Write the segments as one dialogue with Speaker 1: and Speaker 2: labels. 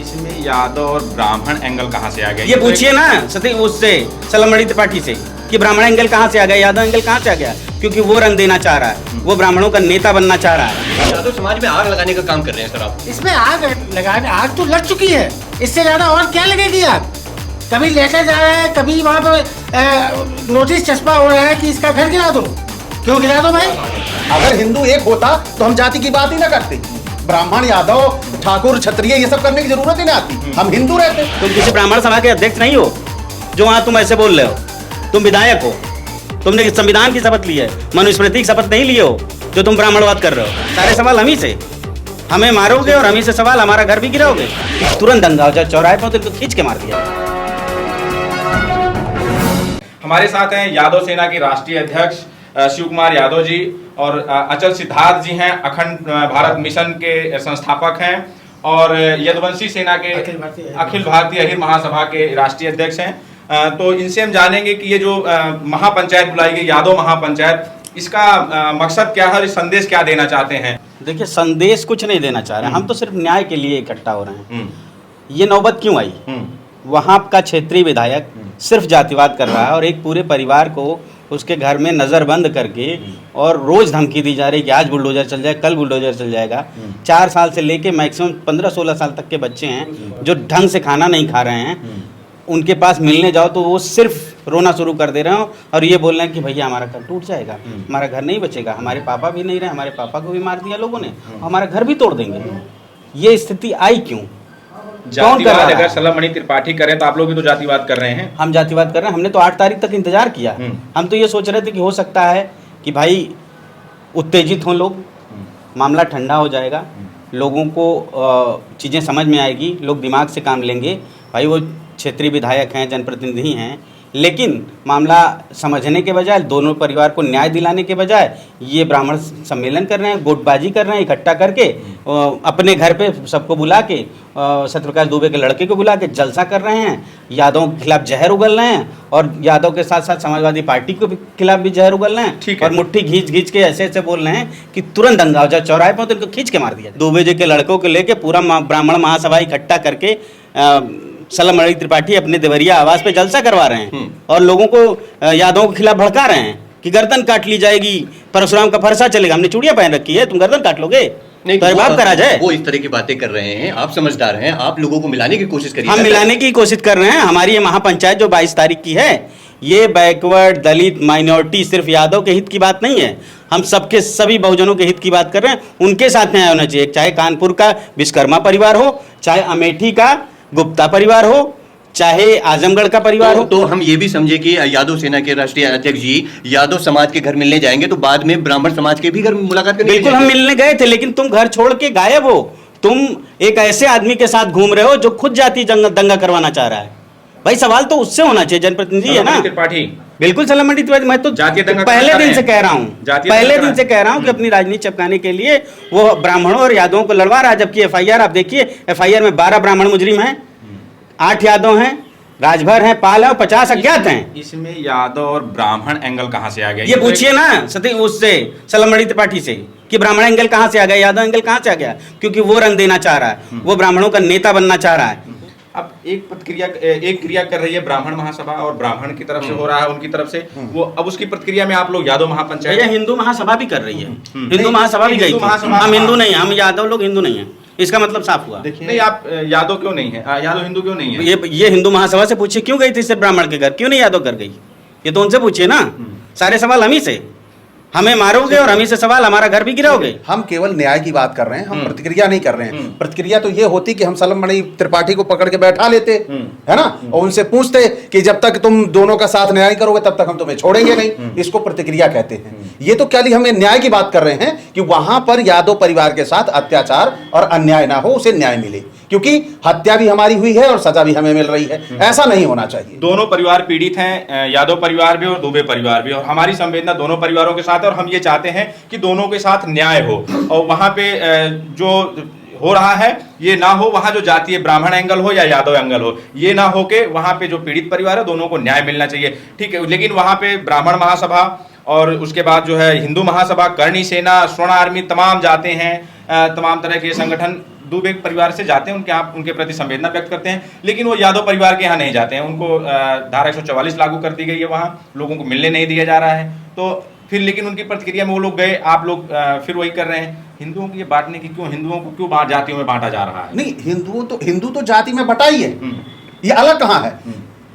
Speaker 1: इसमें यादव और ब्राह्मण एंगल कहाँ से आ गया?
Speaker 2: ये पूछिए ना सती उससे सलमणि त्रिपाठी से कि ब्राह्मण एंगल कहाँ से आ गया, यादव एंगल कहाँ से आ गया? क्योंकि वो रंग देना चाह रहा है, वो ब्राह्मणों का नेता बनना चाह रहा है।
Speaker 3: यादव समाज में आग लगाने का काम कर रहे हैं सर आप।
Speaker 4: इसमें आग लगाने, आग तो लग चुकी है, इससे ज्यादा और क्या लगेगी आग? कभी लेकर जा रहा है, कभी वहाँ पे नोटिस चस्पा हो रहा है कि इसका घर गिरा दो। क्यों गिरा दो भाई?
Speaker 5: अगर हिंदू एक होता तो हम जाति की बात ही ना करते। ब्राह्मण, यादव, ठाकुर, क्षत्रिय ये सब करने की जरूरत ही नहीं आती, हम हिंदू रहते।
Speaker 2: तुम किसी ब्राह्मण सभा के अध्यक्ष नहीं हो जो वहां तुम ऐसे बोल रहे हो। तुम विधायक हो, तुमने संविधान की शपथ ली है, मनुस्मृति की शपथ नहीं लिए हो जो तुम ब्राह्मणवाद कर रहे हो। सारे सवाल हम ही से, हमें मारोगे और हम ही से सवाल, हमारा घर भी गिराओगे। तुरंत दंगा हो जाए, चौराहे पर तो खींच के मार दिया।
Speaker 1: हमारे साथ हैं यादव सेना के राष्ट्रीय अध्यक्ष शिव कुमार यादव जी और अचल सिद्धार्थ जी हैं, अखंड भारत मिशन के संस्थापक हैं और यदुवंशी सेना के अखिल भारतीय अहिर महासभा के राष्ट्रीय अध्यक्ष हैं। तो इनसे हम जानेंगे कि ये जो महापंचायत बुलाई गई, यादव महापंचायत, इसका मकसद क्या है, संदेश क्या देना चाहते हैं?
Speaker 2: देखिए, संदेश कुछ नहीं देना चाह रहे हैं, हम तो सिर्फ न्याय के लिए इकट्ठा हो रहे हैं। ये नौबत क्यों आई? वहाँ का क्षेत्रीय विधायक सिर्फ जातिवाद कर रहा है और एक पूरे परिवार को उसके घर में नज़रबंद करके और रोज़ धमकी दी जा रही है कि आज बुलडोजर चल जाए, कल बुलडोजर चल जाएगा। 4 साल से लेके मैक्सिमम 15-16 साल तक के बच्चे हैं जो ढंग से खाना नहीं खा रहे हैं। उनके पास मिलने जाओ तो वो सिर्फ रोना शुरू कर दे रहे हो और ये बोल रहे हैं कि भैया हमारा घर टूट जाएगा, हमारा घर नहीं बचेगा, हमारे पापा भी नहीं रहे, हमारे पापा को भी मार दिया लोगों ने, हमारा घर भी तोड़ देंगे। ये स्थिति आई क्यों?
Speaker 1: जातिवाद अगर सलमणि त्रिपाठी करें तो आप लोग भी तो जातिवाद कर रहे हैं।
Speaker 2: हम जातिवाद कर रहे हैं, हमने तो 8 तारीख तक इंतजार किया। हम तो ये सोच रहे थे कि हो सकता है कि भाई उत्तेजित हों लोग, मामला ठंडा हो जाएगा, लोगों को चीज़ें समझ में आएगी, लोग दिमाग से काम लेंगे। भाई वो क्षेत्रीय विधायक हैं, जनप्रतिनिधि हैं, लेकिन मामला समझने के बजाय, दोनों परिवार को न्याय दिलाने के बजाय ये ब्राह्मण सम्मेलन कर रहे हैं, गुटबाजी कर रहे हैं, इकट्ठा करके अपने घर पे सबको बुला के, सत्यप्रकाश दुबे के लड़के को बुला के जलसा कर रहे हैं, यादवों के खिलाफ जहर उगल रहे हैं और यादव के साथ साथ समाजवादी पार्टी के खिलाफ भी जहर उगल रहे हैं और मुट्ठी घींच के ऐसे ऐसे बोल रहे हैं कि तुरंत दंगा हो जाए, चौराहे पर तो इनको खींच के मार दिया। दुबे जी के लड़कों को लेके पूरा ब्राह्मण महासभा इकट्ठा करके सलमणि त्रिपाठी अपने देवरिया आवास पे जलसा करवा रहे हैं और लोगों को यादवों के खिलाफ भड़का रहे हैं कि गर्दन काट ली जाएगी, परशुराम का फरसा चलेगा। हमने चूड़ियां पहन रखी है, तुम गर्दन काट लोगे?
Speaker 3: नहीं,
Speaker 2: तो बाप करा जाए।
Speaker 3: वो इस तरह की बातें कर रहे हैं, आप समझदार हैं, आप लोगों को मिलाने की कोशिश करिए।
Speaker 2: हम मिलाने की कोशिश कर रहे हैं। हमारी ये महापंचायत जो 22 तारीख की है, ये बैकवर्ड, दलित, माइनॉरिटी, सिर्फ यादव के हित की बात नहीं है, हम सबके सभी बहुजनों के हित की बात कर रहे हैं। उनके साथ न्याय होना चाहिए, चाहे कानपुर का विश्वकर्मा परिवार हो, चाहे अमेठी का गुप्ता परिवार हो, चाहे आजमगढ़ का परिवार हो।
Speaker 3: तो हम ये भी समझे कि यादव सेना के राष्ट्रीय अध्यक्ष जी यादव समाज के घर मिलने जाएंगे तो बाद में ब्राह्मण समाज के भी घर मुलाकात करने?
Speaker 2: बिल्कुल, हम मिलने गए थे, लेकिन तुम घर छोड़ के गायब हो। तुम एक ऐसे आदमी के साथ घूम रहे हो जो खुद जाति दंगा करवाना चाह रहा है। भाई सवाल तो उससे होना चाहिए, जनप्रतिनिधि है ना।
Speaker 1: त्रिपाठी
Speaker 2: बिल्कुल सलमणि त्रिपाठी, मैं तो पहले दिन से कह रहा हूँ कि अपनी राजनीति चपकाने के लिए वो ब्राह्मणों और यादवों को लड़वा रहा है। जबकि FIR आप देखिए, FIR में 12 ब्राह्मण मुजरिम हैं, 8 यादव हैं, राजभर हैं, पाल हैं और 50 अज्ञात हैं।
Speaker 1: इसमें यादव और ब्राह्मण एंगल कहाँ से आ गया?
Speaker 2: ये पूछिए ना सती उससे सलमणि त्रिपाठी से कि ब्राह्मण एंगल कहाँ से आ गया, यादव एंगल कहाँ से आ गया? क्योंकि वो रंग देना चाह रहा है, वो ब्राह्मणों का नेता बनना चाह रहा है।
Speaker 1: अब एक क्रिया कर रही है ब्राह्मण महासभा और ब्राह्मण की तरफ से हो रहा है, उनकी तरफ से वो, अब उसकी प्रतिक्रिया में आप लोग यादव महापंचायत,
Speaker 2: हिंदू महासभा भी कर रही है, हिंदू महासभा भी गई थी। हम हिंदू नहीं है, हम यादव लोग हिंदू नहीं है, इसका मतलब साफ हुआ।
Speaker 1: नहीं, आप यादव क्यों नहीं है, यादव हिंदू क्यों नहीं है?
Speaker 2: ये हिंदू महासभा से पूछिए क्यों गई थी सिर्फ ब्राह्मण के घर, क्यों नहीं यादव कर गई? ये तो उनसे पूछिए ना। सारे सवाल हम ही से, हमें मारोगे और हम ही से सवाल, हमारा घर भी गिराओगे।
Speaker 5: हम केवल न्याय की बात कर रहे हैं, हम प्रतिक्रिया नहीं कर रहे हैं। प्रतिक्रिया तो ये होती कि हम सलमणि त्रिपाठी को पकड़ के बैठा लेते, है ना, और उनसे पूछते कि जब तक तुम दोनों का साथ न्याय करोगे तब तक हम तुम्हें छोड़ेंगे नहीं। इसको प्रतिक्रिया कहते हैं। ये तो क्या हम न्याय की बात कर रहे हैं कि वहां पर यादव परिवार के साथ अत्याचार और अन्याय ना हो, उसे न्याय मिले, क्योंकि हत्या भी हमारी हुई है और सजा भी हमें मिल रही है। ऐसा नहीं होना चाहिए।
Speaker 1: दोनों परिवार पीड़ित हैं, यादव परिवार भी और दुबे परिवार भी, और हमारी संवेदना दोनों परिवारों के साथ है और हम ये चाहते हैं कि दोनों के साथ न्याय हो और वहां पे जो हो रहा है ये ना हो, वहां जो जातीय ब्राह्मण एंगल हो या यादव एंगल हो, ये ना हो के वहां पे जो पीड़ित परिवार है दोनों को न्याय मिलना चाहिए। ठीक है, लेकिन वहां पे ब्राह्मण महासभा और उसके बाद जो है हिंदू महासभा, करणी सेना, स्वर्ण आर्मी, तमाम जाते हैं, तमाम तरह के संगठन दुबे परिवार से जाते हैं, उनके आप उनके प्रति संवेदना व्यक्त करते हैं, लेकिन वो यादव परिवार के यहाँ नहीं जाते हैं। उनको धारा 144 लागू कर दी गई है, वहाँ लोगों को मिलने नहीं दिया जा रहा है। तो फिर लेकिन उनकी प्रतिक्रिया में वो लोग गए, आप लोग फिर वही कर रहे हैं। हिंदुओं को ये बांटने की क्यों, हिंदुओं को क्यों जातियों में बांटा जा रहा है?
Speaker 5: नहीं, हिंदू तो जाति में बटा ही है, ये अलग कहाँ है?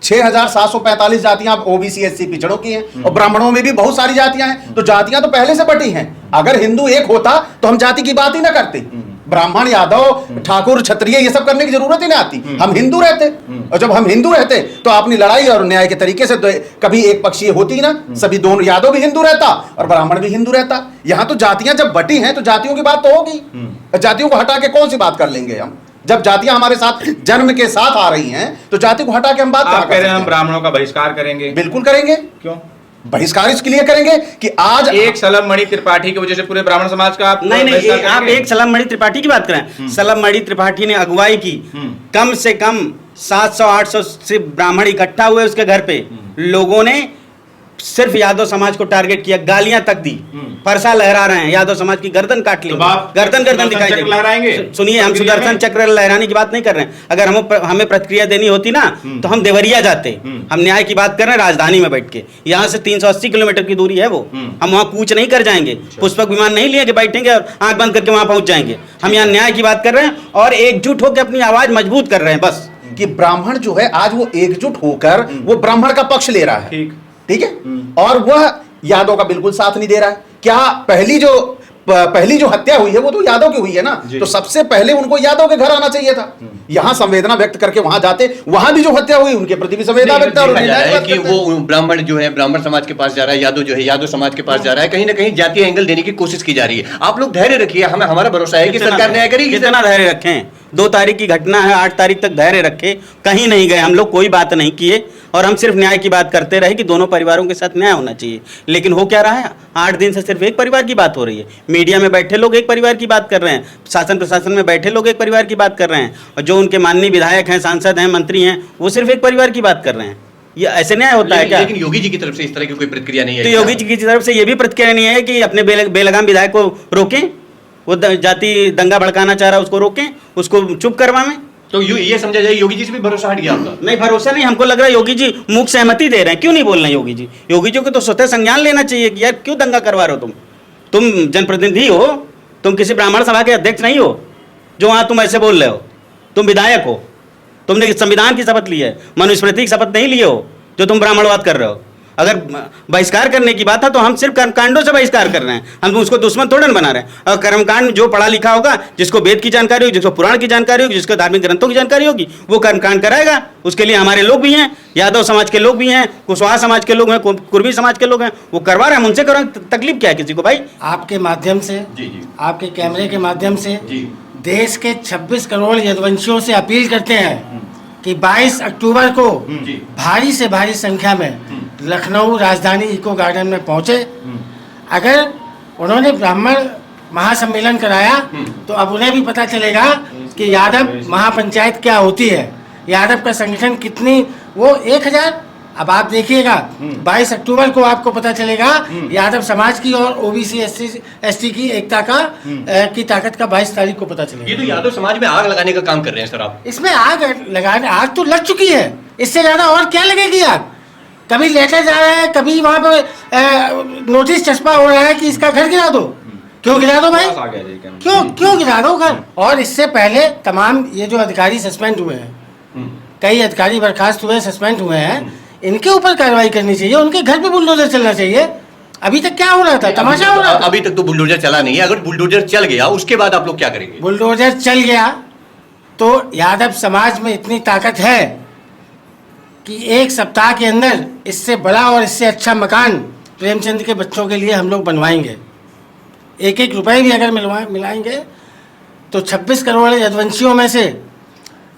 Speaker 5: 6,745 जातियां ओबीसी एससी पिछड़ों की हैं, और ब्राह्मणों में भी बहुत सारी जातियां हैं, तो जातियां तो पहले से बटी हैं। अगर हिंदू एक होता तो हम जाति की बात ही ना करते। ब्राह्मण, यादव, ठाकुर, क्षत्रिय ये सब करने की जरूरत ही नहीं आती, हम हिंदू रहते। और जब हम हिंदू रहते तो अपनी लड़ाई और न्याय के तरीके से कभी एक पक्षीय होती ना, सभी दोनों, यादव भी हिंदू रहता और ब्राह्मण भी हिंदू रहता। यहाँ तो जातियां जब बटी हैं तो जातियों की बात तो होगी, जातियों को हटा के कौन सी बात कर लेंगे हम? जब जातियां हमारे साथ जन्म के साथ आ रही हैं तो जाति को हटा के हम बात
Speaker 1: आप कह रहे हैं हम ब्राह्मणों का बहिष्कार करेंगे?
Speaker 5: बिल्कुल करेंगे।
Speaker 1: क्यों
Speaker 5: बहिष्कार इसके लिए करेंगे कि आज
Speaker 1: एक सलम मणि त्रिपाठी की वजह से पूरे ब्राह्मण समाज का आप
Speaker 2: नहीं, आप एक सलम मणि त्रिपाठी की बात करें। सलम मणि त्रिपाठी ने अगुवाई की, कम से कम 700-800 से ब्राह्मण इकट्ठा हुए उसके घर पे, लोगों ने सिर्फ यादव समाज को टारगेट किया, गालियां तक दी, फरसा लहरा रहे हैं, यादव समाज की गर्दन काट ली, गर्दन दिखाई देगी। सुनिए, हम सुदर्शन चक्र लहराने की बात नहीं कर रहे हैं। अगर हमें प्रतिक्रिया देनी होती ना तो हम देवरिया जाते। हम न्याय की बात कर रहे हैं राजधानी में बैठ के, यहाँ से 380 किलोमीटर की दूरी है वो, हम वहाँ कूच नहीं कर जाएंगे, पुष्पक विमान नहीं लिए कि बैठेंगे और आंख बंद करके वहां पहुंच जाएंगे। हम यहाँ न्याय की बात कर रहे हैं और एकजुट होकर अपनी आवाज मजबूत कर रहे हैं बस।
Speaker 5: कि ब्राह्मण जो है आज वो एकजुट होकर वो ब्राह्मण का पक्ष ले रहा है, ठीक है, और वह यादव का बिल्कुल साथ नहीं दे रहा है। क्या पहली जो हत्या हुई है वो तो यादव की हुई है ना, तो सबसे पहले उनको यादव के घर आना चाहिए था, यहाँ संवेदना व्यक्त करके वहां जाते, वहां भी जो हत्या हुई उनके प्रति भी संवेदना व्यक्त
Speaker 3: है कि वो ब्राह्मण जो है ब्राह्मण समाज के पास जा रहा है, यादव जो है यादव समाज के पास जा रहा है, कहीं ना कहीं जातीय एंगल देने की कोशिश की जा रही है। आप लोग धैर्य रखिए, हमें हमारा भरोसा है कि सरकार न्याय करेगी।
Speaker 2: कितना धैर्य रखें? 2 तारीख की घटना है, 8 तारीख तक धैर्य रखे, कहीं नहीं गए हम लोग, कोई बात नहीं किए और हम सिर्फ न्याय की बात करते रहे कि दोनों परिवारों के साथ न्याय होना चाहिए। लेकिन हो क्या रहा है, 8 दिन से सिर्फ एक परिवार की बात हो रही है। मीडिया में बैठे लोग एक परिवार की बात कर रहे हैं, शासन प्रशासन में बैठे लोग एक परिवार की बात कर रहे हैं, और जो उनके माननीय विधायक हैं, सांसद हैं, मंत्री हैं, वो सिर्फ एक परिवार की बात कर रहे हैं। ये ऐसे न्याय होता है क्या?
Speaker 3: लेकिन योगी जी की तरफ से इस तरह की कोई प्रतिक्रिया नहीं है।
Speaker 2: तो योगी जी की तरफ से ये भी प्रतिक्रिया नहीं है कि अपने बेलगाम विधायक को रोकें, वो जाति दंगा भड़काना चाह रहा है उसको रोकें, उसको चुप करवाएं।
Speaker 3: तो ये समझा जाए योगी जी से भी भरोसा हट गया आपका?
Speaker 2: नहीं, भरोसा नहीं, हमको लग रहा है योगी जी मुख सहमति दे रहे हैं। क्यों नहीं बोल रहे हैं योगी जी? योगी जी को तो स्वतः संज्ञान लेना चाहिए कि यार क्यों दंगा करवा रहे हो तुम जनप्रतिनिधि हो, तुम किसी ब्राह्मण सभा के अध्यक्ष नहीं हो जो वहां तुम ऐसे बोल रहे हो। तुम विधायक हो, तुमने संविधान की शपथ ली है, मनुस्मृति की शपथ नहीं लिए हो जो तुम ब्राह्मणवाद कर रहे हो। अगर बहिष्कार करने की बात है तो हम सिर्फ कर्मकांडों से बहिष्कार कर रहे हैं, हम उसको दुश्मन थोड़ा बना रहे हैं। और कर्मकांड जो पढ़ा लिखा होगा, जिसको वेद की जानकारी होगी, जिसको पुराण की जानकारी होगी, जिसको धार्मिक ग्रंथों की जानकारी होगी, वो कर्मकांड कराएगा। उसके लिए हमारे लोग भी हैं, यादव समाज के लोग भी हैं, कुशवाहा समाज के लोग हैं, कुर्मी समाज के लोग हैं, वो करवा रहे हैं, हम उनसे करें, तकलीफ क्या है किसी को भाई?
Speaker 4: आपके माध्यम से, आपके कैमरे के माध्यम से देश के 26 करोड़ यदुवंशियों से अपील करते हैं कि 22 अक्टूबर को भारी से भारी संख्या में लखनऊ राजधानी इको गार्डन में पहुंचे। अगर उन्होंने ब्राह्मण महासम्मेलन कराया तो अब उन्हें भी पता चलेगा कि यादव महापंचायत क्या होती है, यादव का संगठन कितनी, वो 1000। अब आप देखिएगा 22 अक्टूबर को आपको पता चलेगा यादव समाज की और ओबीसी एसटी की एकता की ताकत का 22 तारीख को पता चलेगा।
Speaker 3: ये तो यादव समाज में आग लगाने का काम कर रहे हैं सर आप।
Speaker 4: इसमें आग तो लग चुकी है, इससे ज्यादा और क्या लगेगी आग? कभी लेटर जा रहा है, कभी वहां पे नोटिस चस्पा हो रहा है कि इसका घर गिरा दो। क्यों गिरा दो भाई? क्यों गिरा दो घर? और इससे पहले तमाम ये जो अधिकारी सस्पेंड हुए हैं, कई अधिकारी बर्खास्त हुए, सस्पेंड हुए हैं, इनके ऊपर कार्रवाई करनी चाहिए, उनके घर पे बुलडोजर चलना चाहिए। अभी तक क्या हो रहा था? तमाशा हो रहा था।
Speaker 3: अभी तक तो बुलडोजर चला नहीं है। अगर बुलडोजर चल गया उसके बाद आप लोग क्या करेंगे?
Speaker 4: बुलडोजर चल गया तो यादव समाज में इतनी ताकत है कि 1 सप्ताह के अंदर इससे बड़ा और इससे अच्छा मकान प्रेमचंद के बच्चों के लिए हम लोग बनवाएंगे। 1-1 रुपए भी अगर मिलाएंगे तो 26 करोड़ यदुवंशियों में से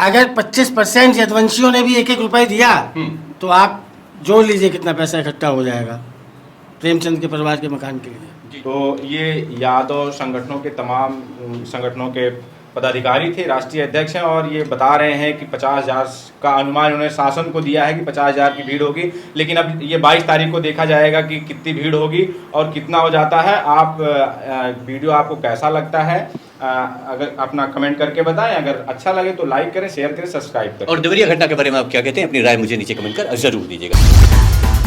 Speaker 4: अगर 25% यदुवंशियों ने भी 1-1 रुपए दिया तो आप जोड़ लीजिए कितना पैसा इकट्ठा हो जाएगा प्रेमचंद के परिवार के मकान के लिए।
Speaker 1: तो ये यादव संगठनों के तमाम संगठनों के पदाधिकारी थे, राष्ट्रीय अध्यक्ष हैं, और ये बता रहे हैं कि 50,000 का अनुमान उन्होंने शासन को दिया है कि 50,000 की भीड़ होगी। लेकिन अब ये 22 तारीख को देखा जाएगा कि कितनी भीड़ होगी और कितना हो जाता है। आप वीडियो आपको कैसा लगता है अगर अपना कमेंट करके बताएं। अगर अच्छा लगे तो लाइक करें, शेयर करें, सब्सक्राइब करें।
Speaker 3: और देवरिया घटना के बारे में आप क्या कहते हैं, अपनी राय मुझे नीचे कमेंट कर जरूर दीजिएगा।